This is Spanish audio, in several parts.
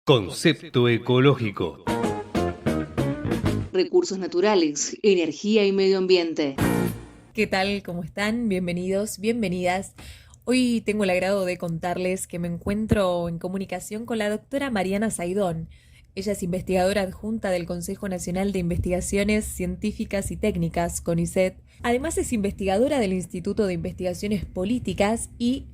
Concepto ecológico. Recursos naturales, energía y medio ambiente. ¿Qué tal? ¿Cómo están? Bienvenidos, bienvenidas. Hoy tengo el agrado de contarles que me encuentro en comunicación con la doctora Mariana Saidón. Ella es investigadora adjunta del Consejo Nacional de Investigaciones Científicas y Técnicas, CONICET. Además es investigadora del Instituto de Investigaciones Políticas y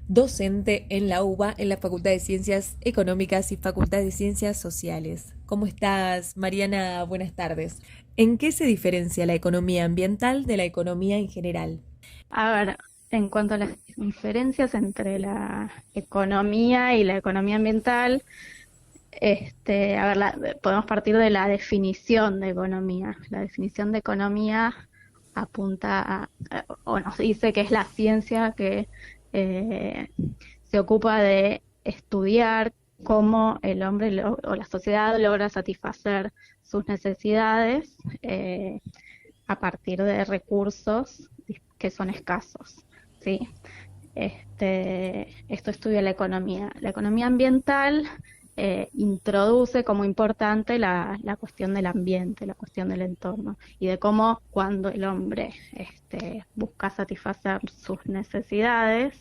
docente en la UBA, en la Facultad de Ciencias Económicas y Facultad de Ciencias Sociales. ¿Cómo estás, Mariana? Buenas tardes. ¿En qué se diferencia la economía ambiental de la economía en general? A ver, en cuanto a las diferencias entre la economía y la economía ambiental, podemos partir de la definición de economía. La definición de economía apunta o nos dice que es la ciencia que se ocupa de estudiar cómo el hombre o la sociedad logra satisfacer sus necesidades a partir de recursos que son escasos, ¿sí? Esto estudia la economía. La economía ambiental introduce como importante la cuestión del ambiente, la cuestión del entorno, y de cómo cuando el hombre busca satisfacer sus necesidades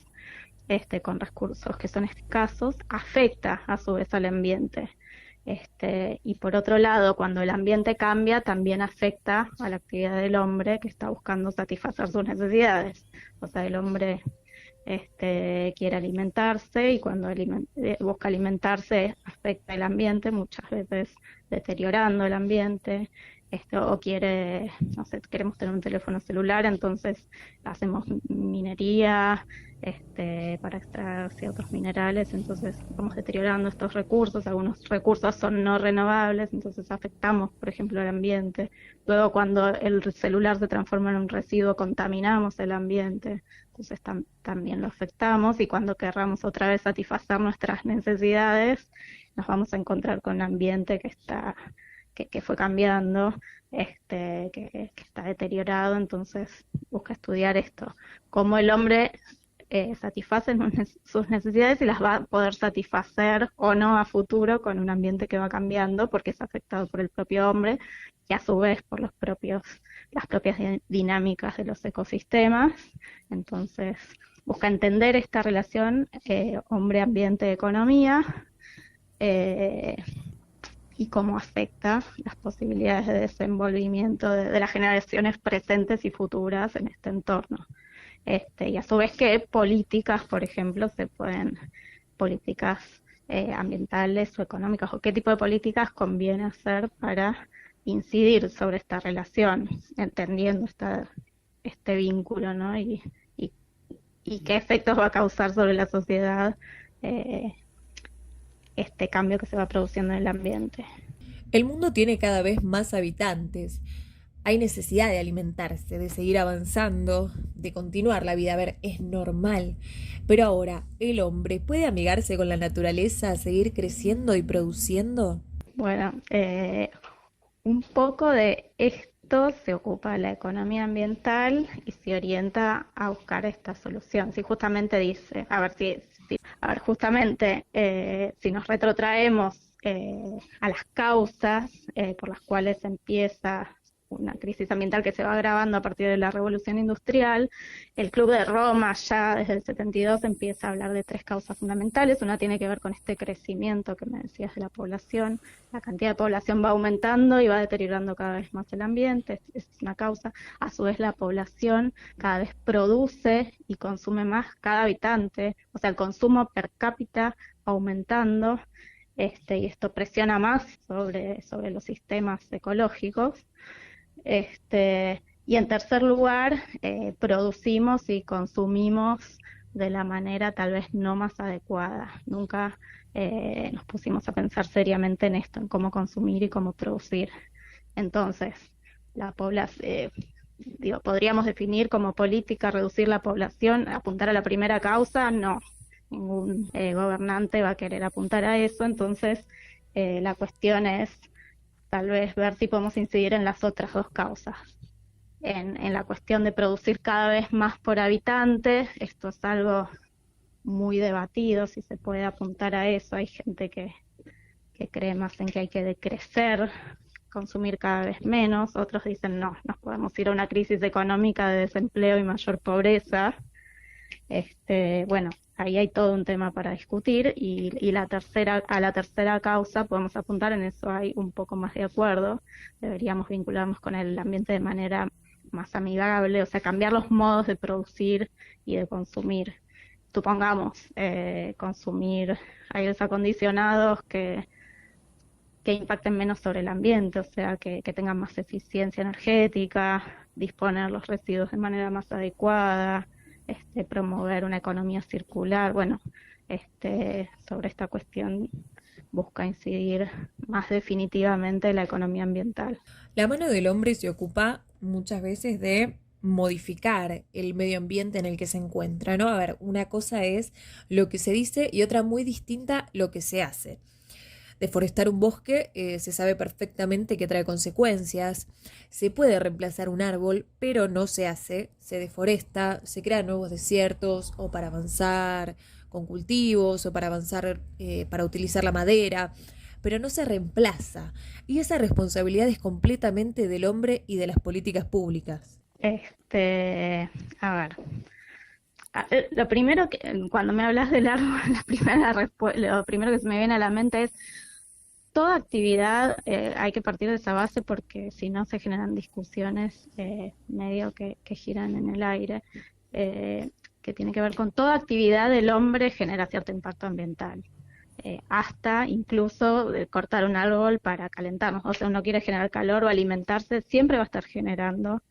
con recursos que son escasos, afecta a su vez al ambiente. Y por otro lado, cuando el ambiente cambia, también afecta a la actividad del hombre que está buscando satisfacer sus necesidades. O sea, el hombre quiere alimentarse y cuando busca alimentarse afecta el ambiente, muchas veces deteriorando el ambiente. O quiere, no sé, queremos tener un teléfono celular, entonces hacemos minería para extraer ciertos minerales, entonces vamos deteriorando estos recursos. Algunos recursos son no renovables, entonces afectamos, por ejemplo, el ambiente. Luego, cuando el celular se transforma en un residuo, contaminamos el ambiente, entonces también lo afectamos, y cuando querramos otra vez satisfacer nuestras necesidades, nos vamos a encontrar con un ambiente que fue cambiando, que está deteriorado. Entonces busca estudiar esto, cómo el hombre satisface sus necesidades y las va a poder satisfacer o no a futuro con un ambiente que va cambiando porque es afectado por el propio hombre y a su vez por las propias dinámicas de los ecosistemas. Entonces busca entender esta relación hombre-ambiente-economía, y cómo afecta las posibilidades de desenvolvimiento de las generaciones presentes y futuras en este entorno. Y a su vez qué políticas, por ejemplo, políticas ambientales o económicas, o qué tipo de políticas conviene hacer para incidir sobre esta relación, entendiendo este vínculo, ¿no? Y qué efectos va a causar sobre la sociedad este cambio que se va produciendo en el ambiente. El mundo tiene cada vez más habitantes. Hay necesidad de alimentarse, de seguir avanzando, de continuar la vida. A ver, es normal. Pero ahora, ¿el hombre puede amigarse con la naturaleza, seguir creciendo y produciendo? Bueno, un poco de esto se ocupa la economía ambiental y se orienta a buscar esta solución. Si justamente dice, justamente si nos retrotraemos a las causas por las cuales empieza una crisis ambiental que se va agravando a partir de la Revolución Industrial, el Club de Roma ya desde el 72 empieza a hablar de 3 causas fundamentales. Una tiene que ver con este crecimiento que me decías de la población. La cantidad de población va aumentando y va deteriorando cada vez más el ambiente, es una causa. A su vez, la población cada vez produce y consume más cada habitante, o sea, el consumo per cápita va aumentando, y esto presiona más sobre los sistemas ecológicos. Y en tercer lugar, producimos y consumimos de la manera tal vez no más adecuada. Nunca nos pusimos a pensar seriamente en esto, en cómo consumir y cómo producir. Entonces, la población, podríamos definir como política reducir la población, apuntar a la primera causa. No, ningún gobernante va a querer apuntar a eso. Entonces, la cuestión es tal vez ver si podemos incidir en las otras 2 causas. En la cuestión de producir cada vez más por habitante, esto es algo muy debatido, si se puede apuntar a eso. Hay gente que que cree más en que hay que decrecer, consumir cada vez menos. Otros dicen no, nos podemos ir a una crisis económica de desempleo y mayor pobreza. Bueno, ahí hay todo un tema para discutir y a la tercera causa podemos apuntar, en eso hay un poco más de acuerdo, deberíamos vincularnos con el ambiente de manera más amigable, o sea, cambiar los modos de producir y de consumir. Supongamos, consumir aires acondicionados que impacten menos sobre el ambiente, o sea, que tengan más eficiencia energética, disponer los residuos de manera más adecuada, promover una economía circular. Bueno, sobre esta cuestión busca incidir más definitivamente la economía ambiental. La mano del hombre se ocupa muchas veces de modificar el medio ambiente en el que se encuentra, ¿no? A ver, una cosa es lo que se dice y otra muy distinta lo que se hace. Deforestar un bosque se sabe perfectamente que trae consecuencias. Se puede reemplazar un árbol, pero no se hace. Se deforesta, se crean nuevos desiertos o para avanzar con cultivos o para avanzar para utilizar la madera, pero no se reemplaza. Y esa responsabilidad es completamente del hombre y de las políticas públicas. A ver, lo primero que, cuando me hablas del árbol, lo primero que se me viene a la mente es toda actividad, hay que partir de esa base porque si no se generan discusiones medio que giran en el aire, que tiene que ver con toda actividad del hombre genera cierto impacto ambiental. Hasta incluso cortar un árbol para calentarnos, o sea, uno quiere generar calor o alimentarse, siempre va a estar generando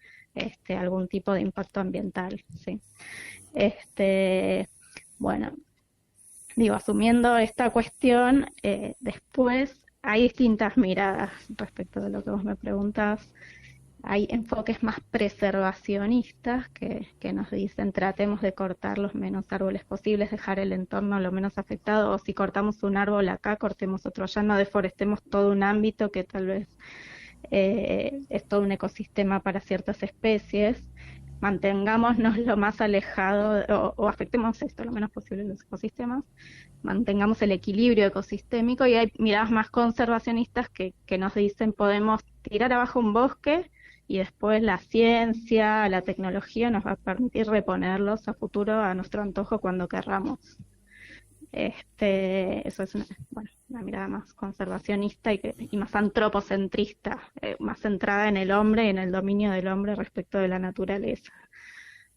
algún tipo de impacto ambiental, ¿sí? Bueno, digo, asumiendo esta cuestión, después hay distintas miradas respecto de lo que vos me preguntás. Hay enfoques más preservacionistas que nos dicen tratemos de cortar los menos árboles posibles, dejar el entorno lo menos afectado, o si cortamos un árbol acá, cortemos otro allá, no deforestemos todo un ámbito que tal vez es todo un ecosistema para ciertas especies. Mantengámonos lo más alejado o afectemos esto lo menos posible los ecosistemas, mantengamos el equilibrio ecosistémico, y hay miradas más conservacionistas que nos dicen podemos tirar abajo un bosque y después la ciencia, la tecnología nos va a permitir reponerlos a futuro a nuestro antojo cuando querramos. Eso es una mirada más conservacionista y más antropocentrista, más centrada en el hombre y en el dominio del hombre respecto de la naturaleza.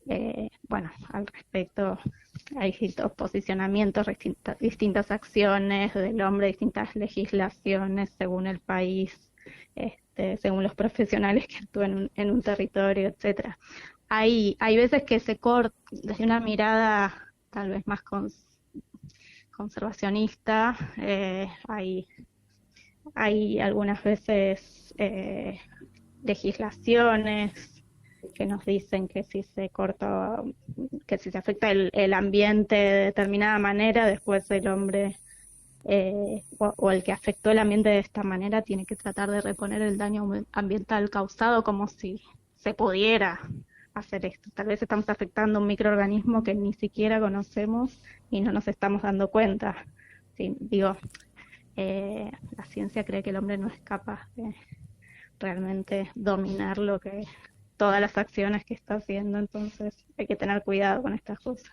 Al respecto hay distintos posicionamientos, distintas acciones del hombre, distintas legislaciones según el país, según los profesionales que actúan en un territorio, etcétera. Hay veces que se corta desde una mirada tal vez más conservacionista, hay algunas veces legislaciones que nos dicen que si se corta, que si se afecta el ambiente de determinada manera, después el hombre o el que afectó el ambiente de esta manera tiene que tratar de reponer el daño ambiental causado, como si se pudiera hacer esto. Tal vez estamos afectando un microorganismo que ni siquiera conocemos y no nos estamos dando cuenta. Sí, digo, la ciencia cree que el hombre no es capaz de realmente dominar todas las acciones que está haciendo, entonces hay que tener cuidado con estas cosas.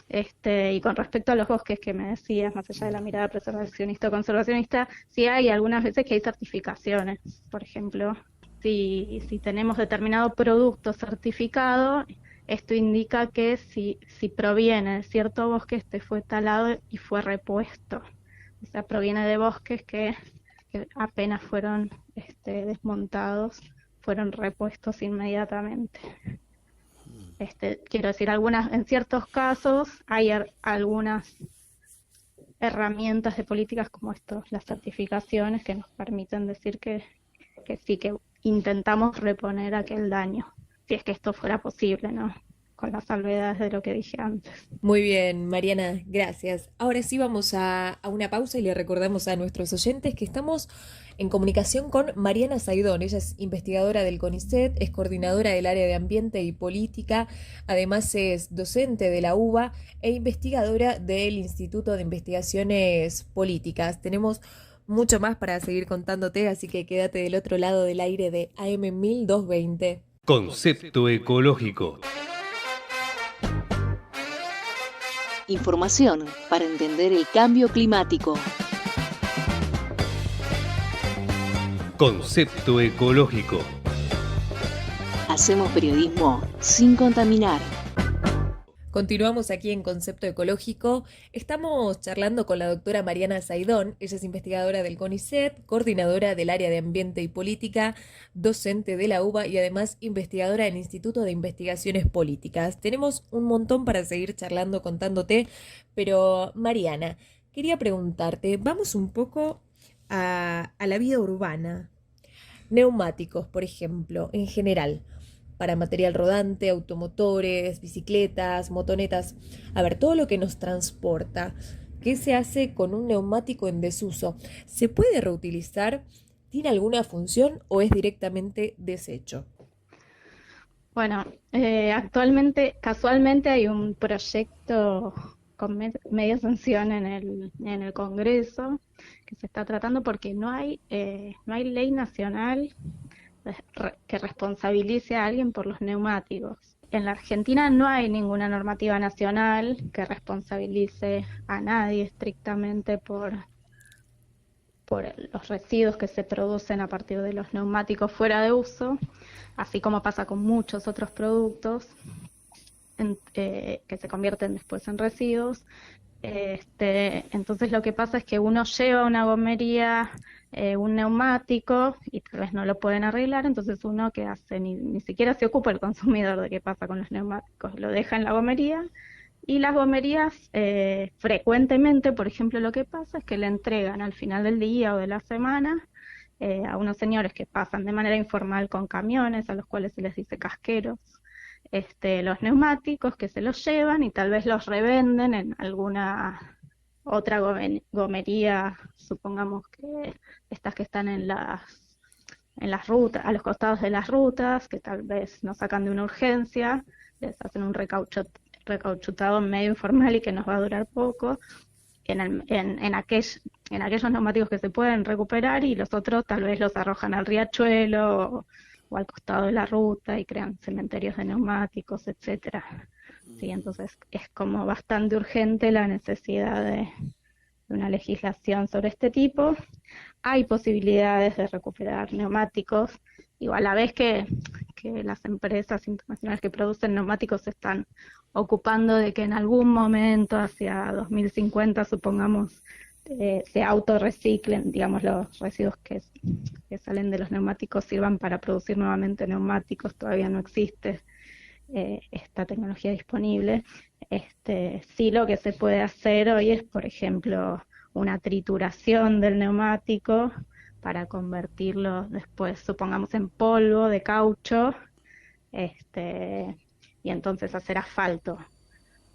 Y con respecto a los bosques que me decías, más allá de la mirada preservacionista o conservacionista, sí hay algunas veces que hay certificaciones. Por ejemplo, si tenemos determinado producto certificado, esto indica que si proviene de cierto bosque, fue talado y fue repuesto. O sea, proviene de bosques que apenas fueron desmontados, fueron repuestos inmediatamente. Quiero decir, en ciertos casos hay algunas herramientas de políticas como las certificaciones que nos permiten decir que sí, que intentamos reponer aquel daño, si es que esto fuera posible, ¿no? Con las salvedades de lo que dije antes. Muy bien, Mariana, gracias. Ahora sí vamos a una pausa y le recordamos a nuestros oyentes que estamos en comunicación con Mariana Saidón. Ella es investigadora del CONICET, es coordinadora del área de ambiente y política, además es docente de la UBA e investigadora del Instituto de Investigaciones Políticas. Tenemos mucho más para seguir contándote, así que quédate del otro lado del aire de AM 1220. Concepto ecológico. Información para entender el cambio climático. Concepto ecológico. Hacemos periodismo sin contaminar. Continuamos aquí en Concepto Ecológico. Estamos charlando con la doctora Mariana Saidón. Ella es investigadora del CONICET, coordinadora del área de Ambiente y Política, docente de la UBA y además investigadora del Instituto de Investigaciones Políticas. Tenemos un montón para seguir charlando, contándote, pero Mariana, quería preguntarte, vamos un poco a la vida urbana. Neumáticos, por ejemplo, en general, para material rodante, automotores, bicicletas, motonetas. A ver, todo lo que nos transporta. ¿Qué se hace con un neumático en desuso? ¿Se puede reutilizar? ¿Tiene alguna función o es directamente desecho? Bueno, actualmente, casualmente hay un proyecto con media sanción en el Congreso que se está tratando porque no hay ley nacional que responsabilice a alguien por los neumáticos. En la Argentina no hay ninguna normativa nacional que responsabilice a nadie estrictamente por los residuos que se producen a partir de los neumáticos fuera de uso, así como pasa con muchos otros productos que se convierten después en residuos. Entonces lo que pasa es que uno lleva a una gomería un neumático y tal vez no lo pueden arreglar, entonces uno que hace, ni siquiera se ocupa el consumidor de qué pasa con los neumáticos, lo deja en la gomería y las gomerías frecuentemente, por ejemplo, lo que pasa es que le entregan al final del día o de la semana a unos señores que pasan de manera informal con camiones, a los cuales se les dice casqueros, los neumáticos que se los llevan y tal vez los revenden en alguna otra gomería, supongamos que estas que están en las rutas, a los costados de las rutas, que tal vez nos sacan de una urgencia, les hacen un recauchutado medio informal y que nos va a durar poco, en aquellos neumáticos que se pueden recuperar y los otros tal vez los arrojan al riachuelo o al costado de la ruta y crean cementerios de neumáticos, etcétera. Sí, entonces es como bastante urgente la necesidad de una legislación sobre este tipo. Hay posibilidades de recuperar neumáticos, igual a la vez que las empresas internacionales que producen neumáticos se están ocupando de que en algún momento, hacia 2050, supongamos, se autorreciclen, digamos, los residuos que salen de los neumáticos sirvan para producir nuevamente neumáticos. Todavía no existe esta tecnología disponible. Sí, lo que se puede hacer hoy es, por ejemplo, una trituración del neumático para convertirlo después, supongamos, en polvo de caucho, y entonces hacer asfalto,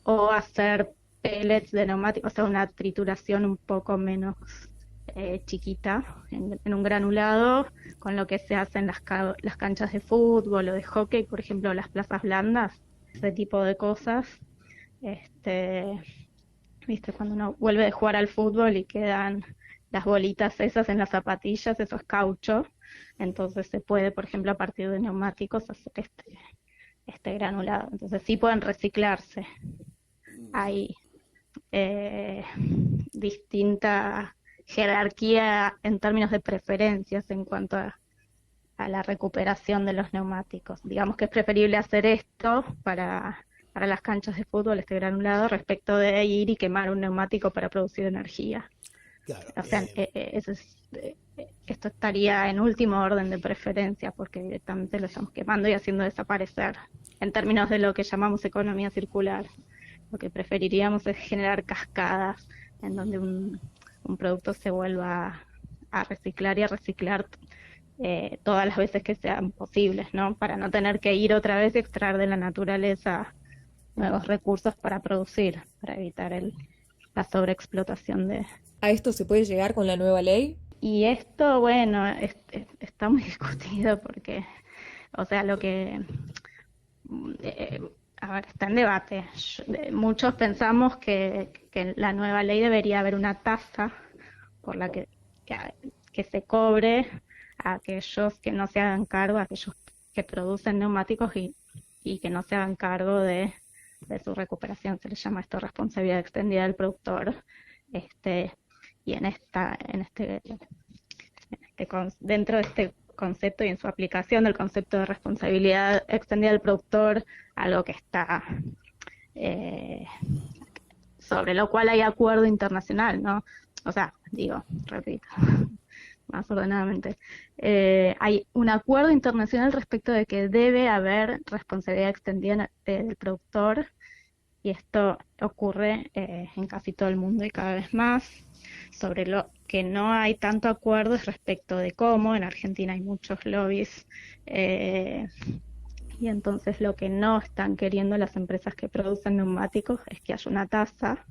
o hacer pellets de neumáticos, o sea, una trituración un poco menos chiquita, en un granulado, con lo que se hace en las canchas de fútbol o de hockey, por ejemplo, las plazas blandas, ese tipo de cosas. Viste, cuando uno vuelve de jugar al fútbol y quedan las bolitas esas en las zapatillas, eso es caucho, entonces se puede, por ejemplo, a partir de neumáticos hacer este granulado, entonces sí pueden reciclarse. Hay distinta jerarquía en términos de preferencias en cuanto a la recuperación de los neumáticos. Digamos que es preferible hacer esto para las canchas de fútbol, este granulado, respecto de ir y quemar un neumático para producir energía. Claro, O sea, esto estaría en último orden de preferencia porque directamente lo estamos quemando y haciendo desaparecer en términos de lo que llamamos economía circular. Lo que preferiríamos es generar cascadas en donde un producto se vuelva a reciclar y a reciclar todas las veces que sean posibles, ¿no? Para no tener que ir otra vez y extraer de la naturaleza nuevos recursos para producir, para evitar la sobreexplotación ¿A esto se puede llegar con la nueva ley? Y esto, bueno, está muy discutido porque, o sea, lo que... a ver, está en debate. Muchos pensamos que en la nueva ley debería haber una tasa por la que que se cobre a aquellos que no se hagan cargo, a aquellos que producen neumáticos y que no se hagan cargo de su recuperación. Se le llama esto responsabilidad extendida del productor. Y dentro de este concepto y en su aplicación del concepto de responsabilidad extendida del productor, algo que está sobre lo cual hay acuerdo internacional, ¿no? O sea, repito, más ordenadamente, hay un acuerdo internacional respecto de que debe haber responsabilidad extendida del productor, y esto ocurre en casi todo el mundo y cada vez más. Sobre lo que no hay tanto acuerdo es respecto de cómo. En Argentina hay muchos lobbies, y entonces lo que no están queriendo las empresas que producen neumáticos es que haya una tasa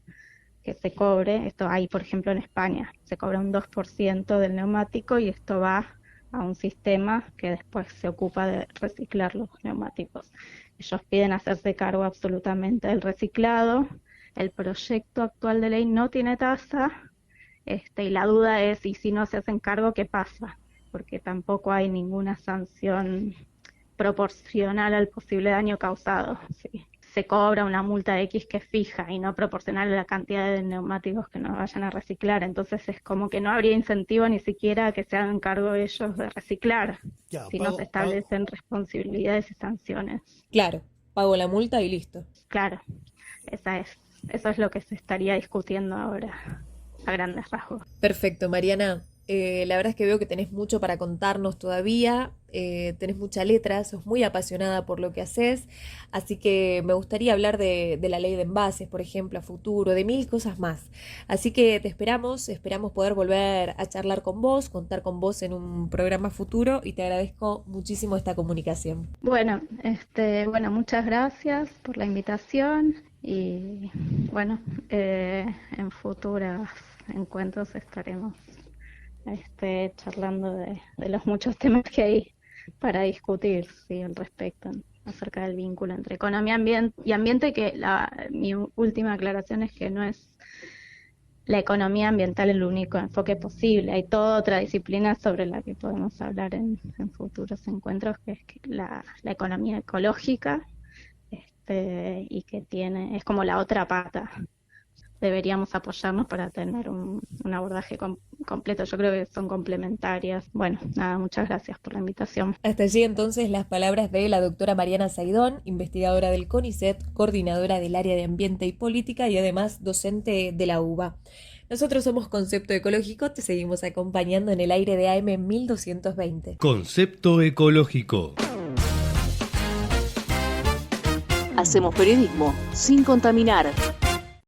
que se cobre. Esto hay, por ejemplo, en España, se cobra un 2% del neumático, y esto va a un sistema que después se ocupa de reciclar los neumáticos. Ellos piden hacerse cargo absolutamente del reciclado. El proyecto actual de ley no tiene tasa, y la duda es, ¿y si no se hacen cargo, qué pasa? Porque tampoco hay ninguna sanción proporcional al posible daño causado. ¿Sí? Se cobra una multa X que es fija y no proporcional a la cantidad de neumáticos que no vayan a reciclar. Entonces es como que no habría incentivo ni siquiera a que se hagan cargo ellos de reciclar, si no se establecen responsabilidades y sanciones. Claro, pago la multa y listo. Claro, eso es lo que se estaría discutiendo ahora, a grandes rasgos. Perfecto, Mariana. La verdad es que veo que tenés mucho para contarnos todavía, tenés mucha letra, sos muy apasionada por lo que haces, así que me gustaría hablar de la ley de envases, por ejemplo, a futuro, de 1000 cosas más. Así que te esperamos poder volver a charlar con vos, contar con vos en un programa futuro, y te agradezco muchísimo esta comunicación. Bueno, muchas gracias por la invitación, y en futuros encuentros estaremos charlando de los muchos temas que hay para discutir, sí, al respecto, acerca del vínculo entre economía y ambiente, que mi última aclaración es que no es la economía ambiental el único enfoque posible. Hay toda otra disciplina sobre la que podemos hablar en futuros encuentros, que es la economía ecológica, y que es como la otra pata. Deberíamos apoyarnos para tener un abordaje completo. Yo creo que son complementarias. Bueno, nada, muchas gracias por la invitación. Hasta allí entonces las palabras de la doctora Mariana Saidón, investigadora del CONICET, coordinadora del área de Ambiente y Política y además docente de la UBA. Nosotros somos Concepto Ecológico, te seguimos acompañando en el aire de AM 1220. Concepto Ecológico. Hacemos periodismo sin contaminar.